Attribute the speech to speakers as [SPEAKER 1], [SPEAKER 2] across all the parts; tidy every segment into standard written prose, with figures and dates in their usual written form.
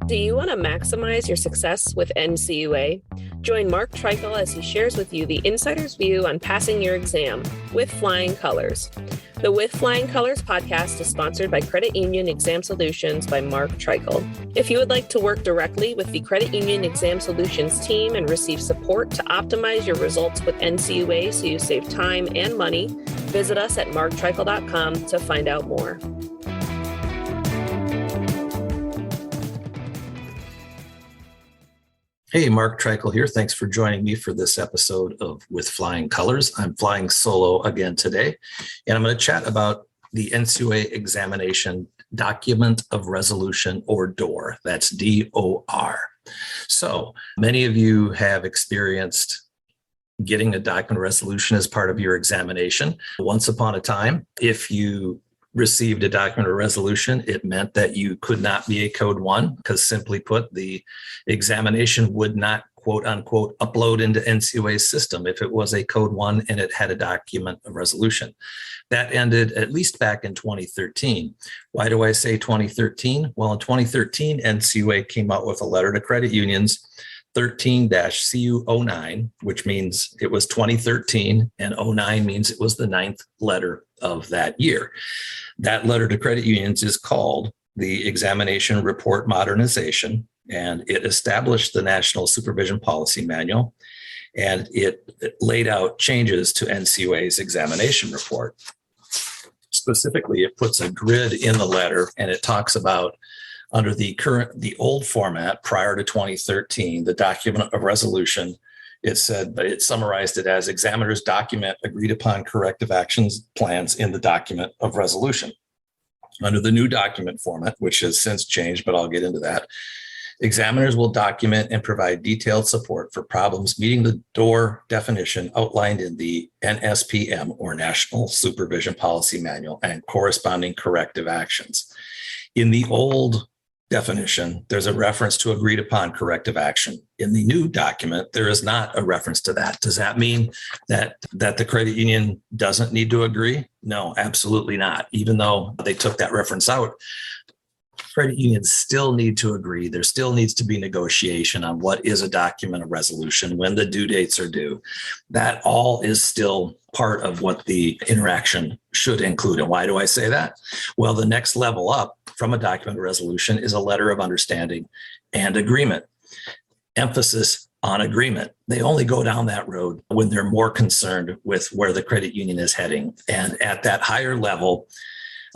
[SPEAKER 1] Do you want to maximize your success with NCUA? Join Mark Treichel as he shares with you the insider's view on passing your exam with flying colors. The With Flying Colors podcast is sponsored by Credit Union Exam Solutions by Mark Treichel. If you would like to work directly with the Credit Union Exam Solutions team and receive support to optimize your results with NCUA so you save time and money, visit us at marktreichel.com to find out more.
[SPEAKER 2] Hey, Mark Treichel here. Thanks for joining me for this episode of With Flying Colors. I'm flying solo again today, and I'm going to chat about the NCUA examination document of resolution, or DOR. That's DOR. So many of you have experienced getting a document resolution as part of your examination. Once upon a time, if you received a document of resolution, it meant that you could not be a code 1, because simply put, the examination would not, quote unquote, upload into NCUA's system if it was a code 1 and it had a document of resolution. That ended at least back in 2013. Why do I say 2013? Well, in 2013, NCUA came out with a letter to credit unions, 13-CU09, which means it was 2013, and 09 means it was the 9th letter of that year. That letter to credit unions is called the Examination Report Modernization, and it established the National Supervision Policy Manual, and it laid out changes to NCUA's examination report. Specifically, it puts a grid in the letter, and it talks about, under the old format prior to 2013, the document of resolution, it summarized it as examiners document agreed upon corrective actions plans in the document of resolution. Under the new document format, which has since changed, but I'll get into that, examiners will document and provide detailed support for problems meeting the DOR definition outlined in the NSPM, or National Supervision Policy Manual, and corresponding corrective actions. In the old definition, there's a reference to agreed upon corrective action. In the new document, there is not a reference to that. Does that mean that the credit union doesn't need to agree? No, absolutely not. Even though they took that reference out, credit unions still need to agree. There still needs to be negotiation on what is a document of resolution, when the due dates are due. That all is still part of what the interaction should include. And why do I say that? Well, the next level up from a document of resolution is a letter of understanding and agreement. Emphasis on agreement. They only go down that road when they're more concerned with where the credit union is heading. And at that higher level,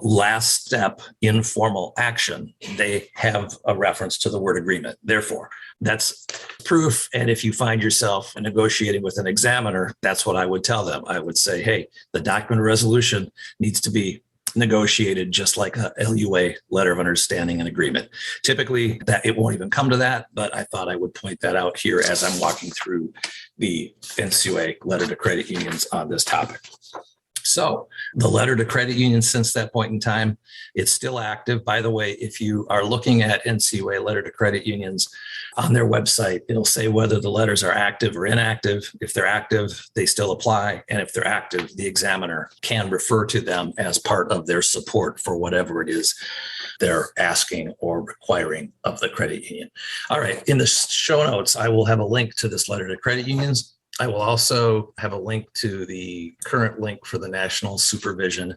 [SPEAKER 2] last step, informal action, they have a reference to the word agreement. Therefore, that's proof. And if you find yourself negotiating with an examiner, that's what I would tell them. I would say, hey, the document of resolution needs to be negotiated just like a LUA, letter of understanding and agreement. Typically, that it won't even come to that, but I thought I would point that out here as I'm walking through the NCUA letter to credit unions on this topic. So the letter to credit unions since that point in time, it's still active. By the way, if you are looking at NCUA letter to credit unions on their website, it'll say whether the letters are active or inactive. If they're active, they still apply. And if they're active, the examiner can refer to them as part of their support for whatever it is they're asking or requiring of the credit union. All right, in the show notes, I will have a link to this letter to credit unions. I will also have a link to the current link for the National Supervision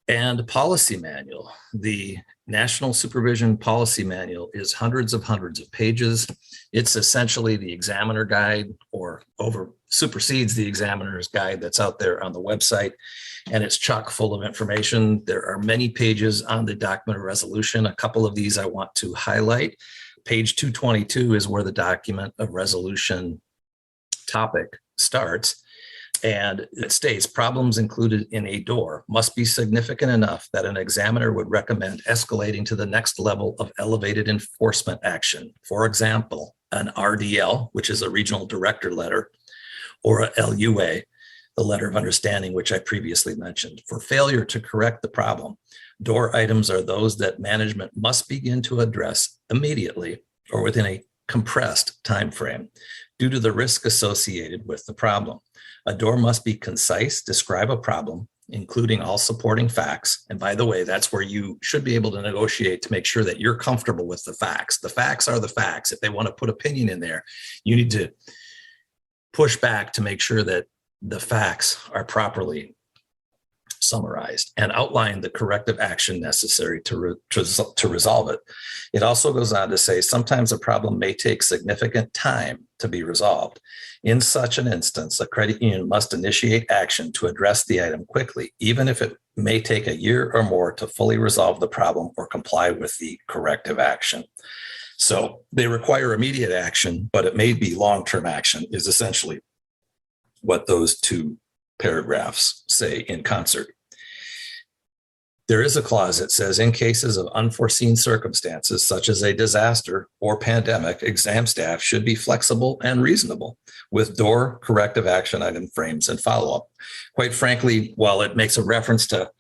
[SPEAKER 2] and Policy Manual. The National Supervision Policy Manual is hundreds of pages. It's essentially the examiner guide, or supersedes the examiner's guide that's out there on the website, and it's chock full of information. There are many pages on the document of resolution. A couple of these I want to highlight. Page 222 is where the document of resolution topic starts, and it states problems included in a DOR must be significant enough that an examiner would recommend escalating to the next level of elevated enforcement action. For example, an RDL, which is a regional director letter, or a LUA, the letter of understanding, which I previously mentioned. For failure to correct the problem, DOR items are those that management must begin to address immediately or within a compressed time frame due to the risk associated with the problem. A DOR must be concise, describe a problem, including all supporting facts. And by the way, that's where you should be able to negotiate to make sure that you're comfortable with the facts. The facts are the facts. If they want to put opinion in there, you need to push back to make sure that the facts are properly summarized and outline the corrective action necessary to resolve it. It also goes on to say sometimes a problem may take significant time to be resolved. In such an instance, a credit union must initiate action to address the item quickly, even if it may take a year or more to fully resolve the problem or comply with the corrective action. So they require immediate action, but it may be long-term action is essentially what those two paragraphs say in concert. There is a clause that says in cases of unforeseen circumstances, such as a disaster or pandemic, exam staff should be flexible and reasonable with DOR corrective action item frames and follow-up. Quite frankly, while it makes a reference to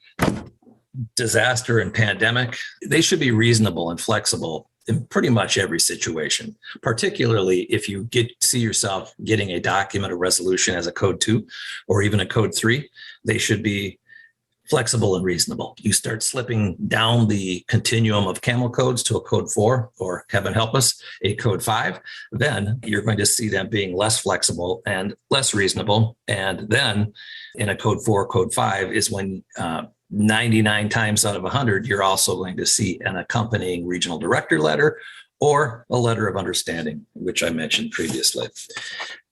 [SPEAKER 2] disaster and pandemic, they should be reasonable and flexible in pretty much every situation, particularly if you see yourself getting a document of resolution as a code 2 or even a code 3, they should be flexible and reasonable. You start slipping down the continuum of camel codes to a code 4, or heaven help us, a code 5, then you're going to see them being less flexible and less reasonable. And then in a code 4, code 5 is when 99 times out of 100, you're also going to see an accompanying regional director letter or a letter of understanding, which I mentioned previously.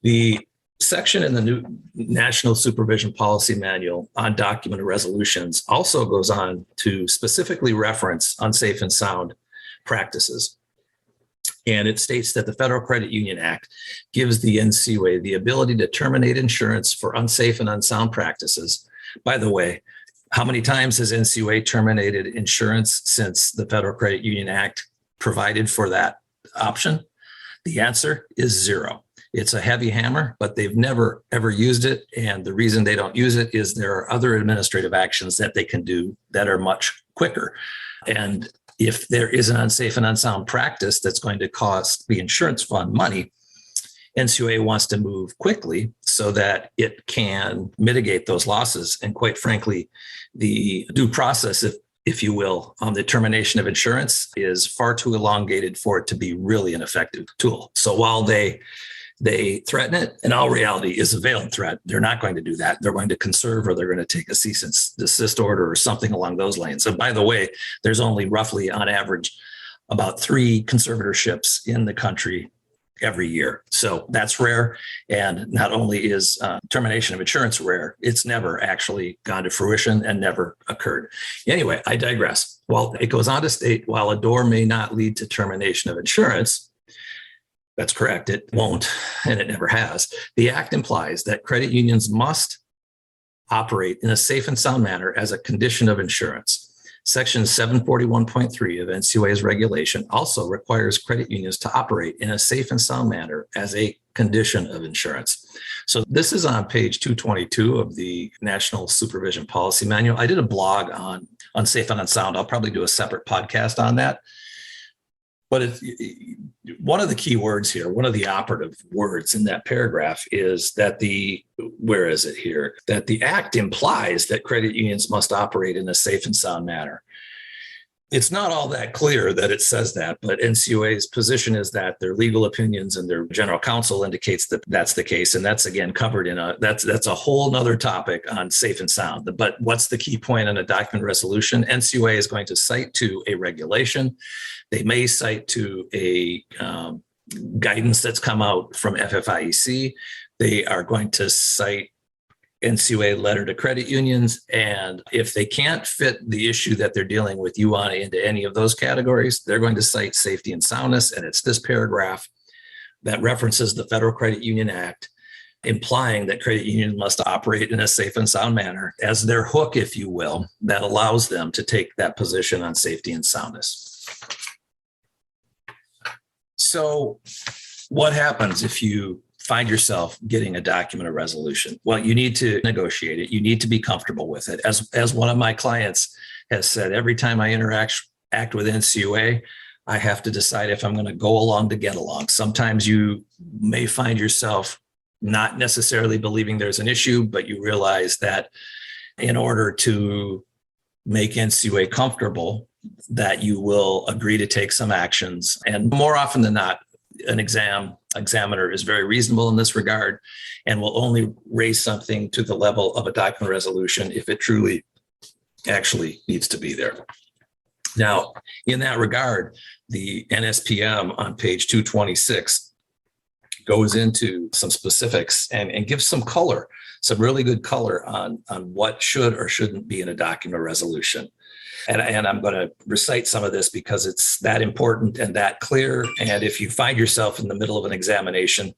[SPEAKER 2] The section in the new National Supervision Policy Manual on document resolutions also goes on to specifically reference unsafe and sound practices. And it states that the Federal Credit Union Act gives the NCUA the ability to terminate insurance for unsafe and unsound practices. By the way, how many times has NCUA terminated insurance since the Federal Credit Union Act provided for that option? The answer is 0. It's a heavy hammer, but they've never, ever used it. And the reason they don't use it is there are other administrative actions that they can do that are much quicker. And if there is an unsafe and unsound practice that's going to cost the insurance fund money, NCUA wants to move quickly so that it can mitigate those losses. And quite frankly, the due process, if you will, on the termination of insurance is far too elongated for it to be really an effective tool. So while they threaten it, in all reality is a veiled threat. They're not going to do that. They're going to conserve, or they're going to take a cease and desist order or something along those lines. And by the way, there's only roughly on average about 3 conservatorships in the country every year. So that's rare. And not only is termination of insurance rare, it's never actually gone to fruition and never occurred. Anyway, I digress. Well, it goes on to state, while a DOR may not lead to termination of insurance, that's correct, it won't, and it never has. The Act implies that credit unions must operate in a safe and sound manner as a condition of insurance. Section 741.3 of NCUA's regulation also requires credit unions to operate in a safe and sound manner as a condition of insurance. So this is on page 222 of the National Supervision Policy Manual. I did a blog on safe and unsound. I'll probably do a separate podcast on that. But one of the key words here, one of the operative words in that paragraph is that where is it here? That the Act implies that credit unions must operate in a safe and sound manner. It's not all that clear that it says that, but NCUA's position is that their legal opinions and their general counsel indicates that that's the case. And that's again covered in that's a whole nother topic on safe and sound. But what's the key point on a document resolution? NCUA is going to cite to a regulation. They may cite to a guidance that's come out from FFIEC. They are going to cite NCUA letter to credit unions. And if they can't fit the issue that they're dealing with you on into any of those categories, they're going to cite safety and soundness. And it's this paragraph that references the Federal Credit Union Act, implying that credit unions must operate in a safe and sound manner as their hook, if you will, that allows them to take that position on safety and soundness. So what happens if you find yourself getting a document of resolution? Well, you need to negotiate it. You need to be comfortable with it. As one of my clients has said, every time I act with NCUA, I have to decide if I'm going to go along to get along. Sometimes you may find yourself not necessarily believing there's an issue, but you realize that in order to make NCUA comfortable that you will agree to take some actions. And more often than not, an examiner is very reasonable in this regard and will only raise something to the level of a document resolution if it truly actually needs to be there. Now, in that regard, the NSPM on page 226 goes into some specifics and gives some color, some really good color on what should or shouldn't be in a document resolution. And I'm going to recite some of this because it's that important and that clear. And if you find yourself in the middle of an examination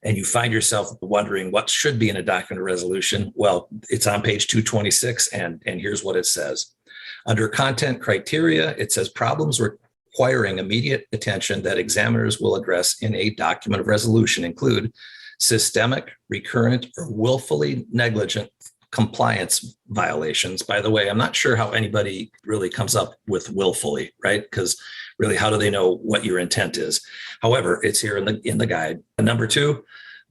[SPEAKER 2] and you find yourself wondering what should be in a document resolution, well, it's on page 226, and here's what it says. Under content criteria, it says problems requiring immediate attention that examiners will address in a document of resolution include systemic, recurrent, or willfully negligent compliance violations. By the way, I'm not sure how anybody really comes up with willfully, right? Because really, how do they know what your intent is? However, it's here in the guide. And number 2,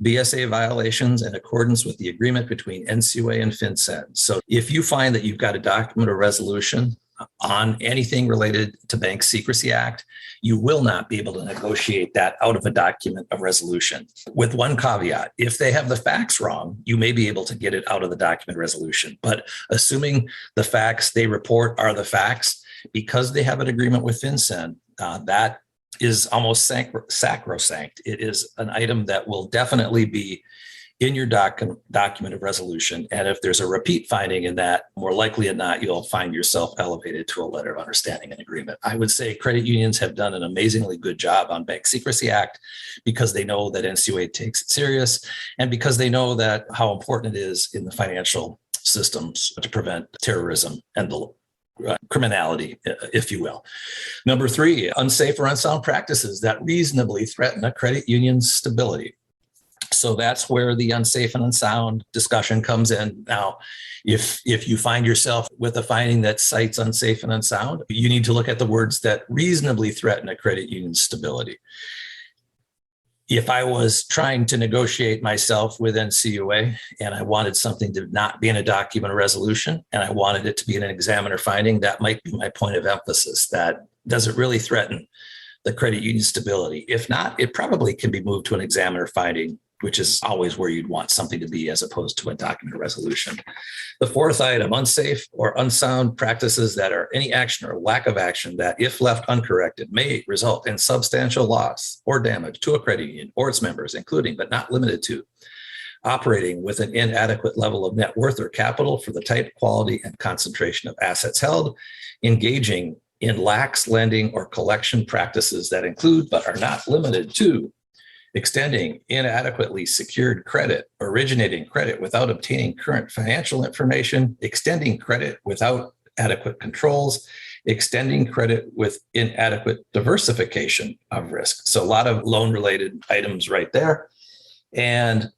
[SPEAKER 2] BSA violations in accordance with the agreement between NCUA and FinCEN. So if you find that you've got a document of resolution on anything related to Bank Secrecy Act, you will not be able to negotiate that out of a document of resolution. With one caveat, if they have the facts wrong, you may be able to get it out of the document resolution. But assuming the facts they report are the facts, because they have an agreement with FinCEN, that is almost sacrosanct. It is an item that will definitely be in your document of resolution. And if there's a repeat finding in that, more likely than not, you'll find yourself elevated to a letter of understanding and agreement. I would say credit unions have done an amazingly good job on Bank Secrecy Act because they know that NCUA takes it serious and because they know that how important it is in the financial systems to prevent terrorism and the criminality, if you will. Number 3, unsafe or unsound practices that reasonably threaten a credit union's stability. So that's where the unsafe and unsound discussion comes in. Now, if you find yourself with a finding that cites unsafe and unsound, you need to look at the words that reasonably threaten a credit union's stability. If I was trying to negotiate myself with NCUA and I wanted something to not be in a document of resolution and I wanted it to be in an examiner finding, that might be my point of emphasis. That does it really threaten the credit union stability? If not, it probably can be moved to an examiner finding, which is always where you'd want something to be as opposed to a document resolution. The 4th item, unsafe or unsound practices that are any action or lack of action that, if left uncorrected, may result in substantial loss or damage to a credit union or its members, including but not limited to operating with an inadequate level of net worth or capital for the type, quality, and concentration of assets held, engaging in lax lending or collection practices that include but are not limited to extending inadequately secured credit, originating credit without obtaining current financial information, extending credit without adequate controls, extending credit with inadequate diversification of risk. So a lot of loan-related items right there. And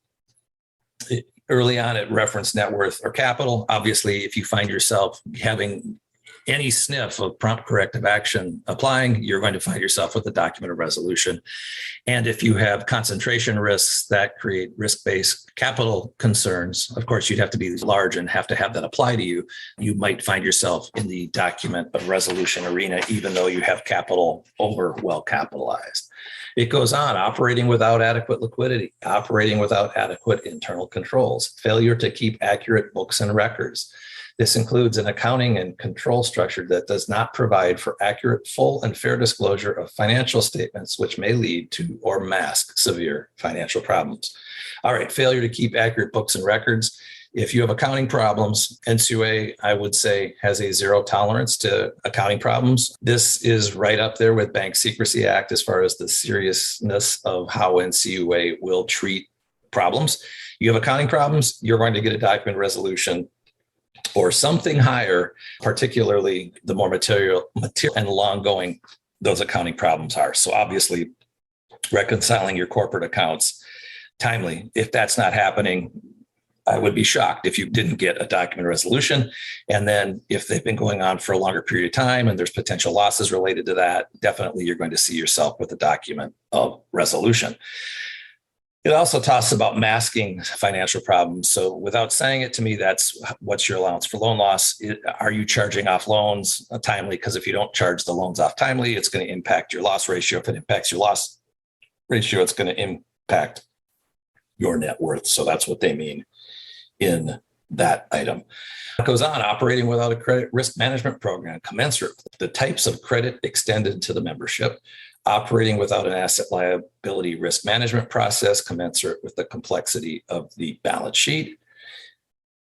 [SPEAKER 2] early on, it referenced net worth or capital. Obviously, if you find yourself having any sniff of prompt corrective action applying, you're going to find yourself with a document of resolution. And if you have concentration risks that create risk-based capital concerns, of course, you'd have to be large and have to have that apply to you. You might find yourself in the document of resolution arena, even though you have capital over well capitalized. It goes on, operating without adequate liquidity, operating without adequate internal controls, failure to keep accurate books and records. This includes an accounting and control structure that does not provide for accurate, full, and fair disclosure of financial statements, which may lead to or mask severe financial problems. All right, failure to keep accurate books and records. If you have accounting problems, NCUA, I would say, has a zero tolerance to accounting problems. This is right up there with Bank Secrecy Act as far as the seriousness of how NCUA will treat problems. You have accounting problems, you're going to get a document resolution or something higher, particularly the more material and long going those accounting problems are. So obviously, reconciling your corporate accounts timely. If that's not happening, I would be shocked if you didn't get a document resolution. And then if they've been going on for a longer period of time and there's potential losses related to that, definitely you're going to see yourself with a document of resolution. It also talks about masking financial problems. So without saying it to me, that's what's your allowance for loan loss? Are you charging off loans timely? Because if you don't charge the loans off timely, it's going to impact your loss ratio. If it impacts your loss ratio, it's going to impact your net worth. So that's what they mean in that item. It goes on, operating without a credit risk management program commensurate with the types of credit extended to the membership, operating without an asset liability risk management process commensurate with the complexity of the balance sheet.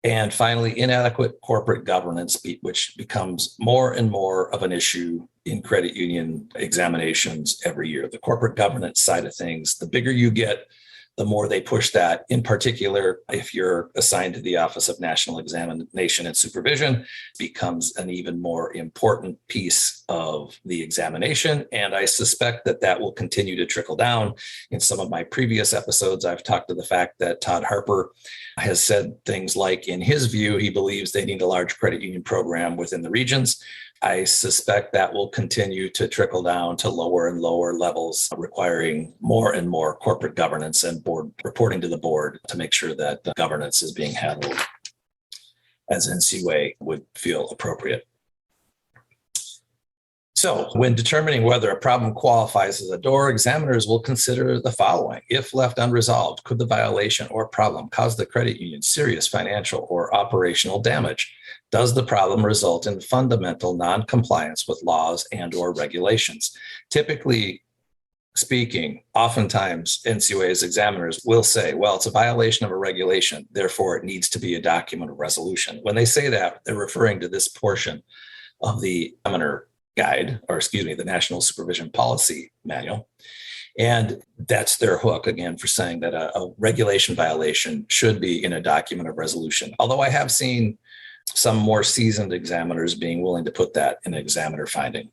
[SPEAKER 2] And finally, inadequate corporate governance, which becomes more and more of an issue in credit union examinations every year. The corporate governance side of things, the bigger you get, the more they push that. In particular, if you're assigned to the Office of National Examination and Supervision, becomes an even more important piece of the examination. And I suspect that that will continue to trickle down. In some of my previous episodes, I've talked to the fact that Todd Harper has said things like, in his view, he believes they need a large credit union program within the regions. I suspect that will continue to trickle down to lower and lower levels, requiring more and more corporate governance and board reporting to the board to make sure that the governance is being handled as NCUA would feel appropriate. So when determining whether a problem qualifies as a DOR, examiners will consider the following. If left unresolved, could the violation or problem cause the credit union serious financial or operational damage? Does the problem result in fundamental non-compliance with laws and or regulations? Typically speaking, oftentimes NCUA's examiners will say, well, it's a violation of a regulation, therefore it needs to be a document of resolution. When they say that, they're referring to this portion of the examiner guide, or the National Supervision Policy Manual. And that's their hook, again, for saying that a regulation violation should be in a document of resolution. Although I have seen some more seasoned examiners being willing to put that in an examiner finding.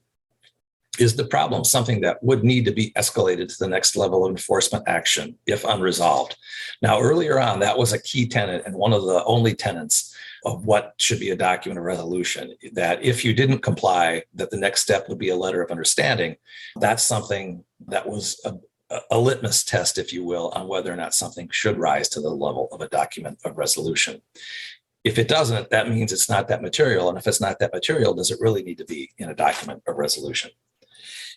[SPEAKER 2] Is the problem something that would need to be escalated to the next level of enforcement action if unresolved? Now, earlier on, that was a key tenet and one of the only tenets of what should be a document of resolution, that if you didn't comply, that the next step would be a letter of understanding. That's something that was a litmus test, if you will, on whether or not something should rise to the level of a document of resolution. If it doesn't, that means it's not that material. And if it's not that material, does it really need to be in a document of resolution?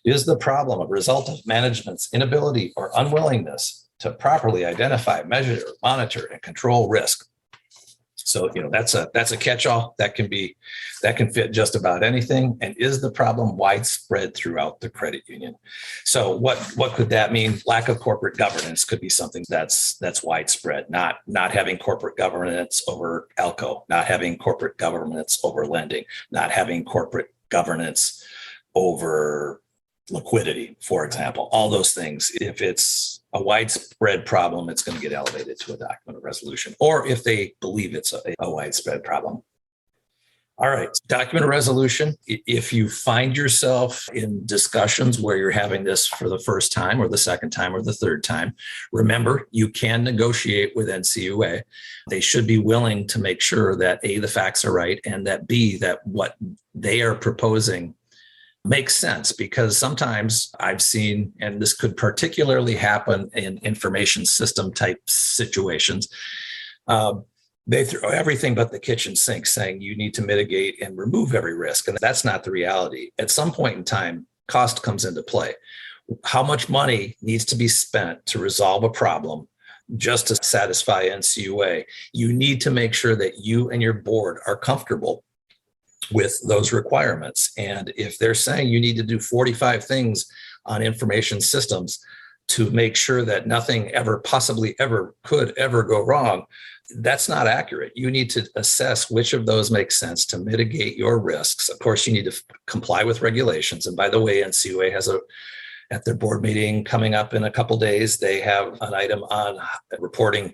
[SPEAKER 2] Is the problem a result of management's inability or unwillingness to properly identify, measure, monitor, and control risk? So, that's a catch-all that can fit just about anything. And is the problem widespread throughout the credit union? So what could that mean? Lack of corporate governance could be something that's widespread, not having corporate governance over ALCO, not having corporate governance over lending, not having corporate governance over liquidity, for example. All those things, if it's a widespread problem, it's going to get elevated to a document of resolution, or if they believe it's a widespread problem. All right, document of resolution. If you find yourself in discussions where you're having this for the first time or the second time or the third time, remember, you can negotiate with NCUA. They should be willing to make sure that A, the facts are right, and that B, that what they are proposing makes sense, because sometimes I've seen, and this could particularly happen in information system type situations, they throw everything but the kitchen sink, saying you need to mitigate and remove every risk. And that's not the reality. At some point in time, cost comes into play. How much money needs to be spent to resolve a problem just to satisfy NCUA? You need to make sure that you and your board are comfortable with those requirements. And if they're saying you need to do 45 things on information systems to make sure that nothing ever possibly ever could ever go wrong, that's not accurate. You need to assess which of those make sense to mitigate your risks. Of course, you need to comply with regulations. And by the way, NCUA has at their board meeting coming up in a couple of days, they have an item on reporting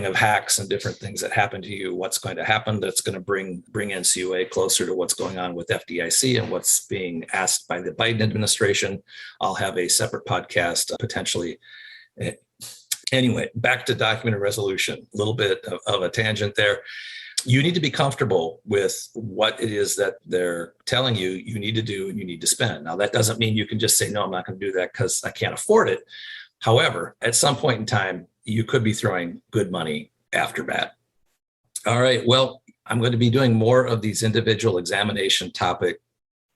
[SPEAKER 2] of hacks and different things that happen to you, what's going to happen that's going to bring NCUA closer to what's going on with FDIC and what's being asked by the Biden administration. I'll have a separate podcast potentially. Anyway, back to document of resolution, a little bit of a tangent there. You need to be comfortable with what it is that they're telling you need to do and you need to spend. Now, that doesn't mean you can just say, no, I'm not going to do that because I can't afford it. However, at some point in time, you could be throwing good money after bad. All right. Well, I'm going to be doing more of these individual examination topic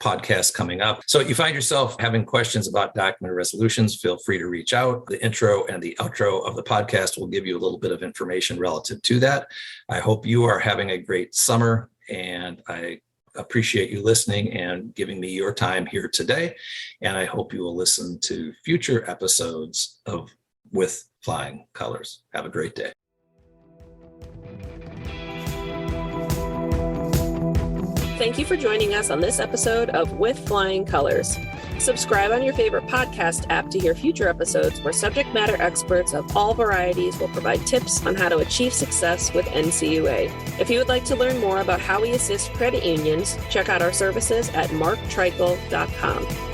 [SPEAKER 2] podcasts coming up. So if you find yourself having questions about document resolutions, feel free to reach out. The intro and the outro of the podcast will give you a little bit of information relative to that. I hope you are having a great summer, and I appreciate you listening and giving me your time here today. And I hope you will listen to future episodes of With Flying Colors. Have a great day.
[SPEAKER 1] Thank you for joining us on this episode of With Flying Colors. Subscribe on your favorite podcast app to hear future episodes where subject matter experts of all varieties will provide tips on how to achieve success with NCUA. If you would like to learn more about how we assist credit unions, check out our services at marktreichel.com.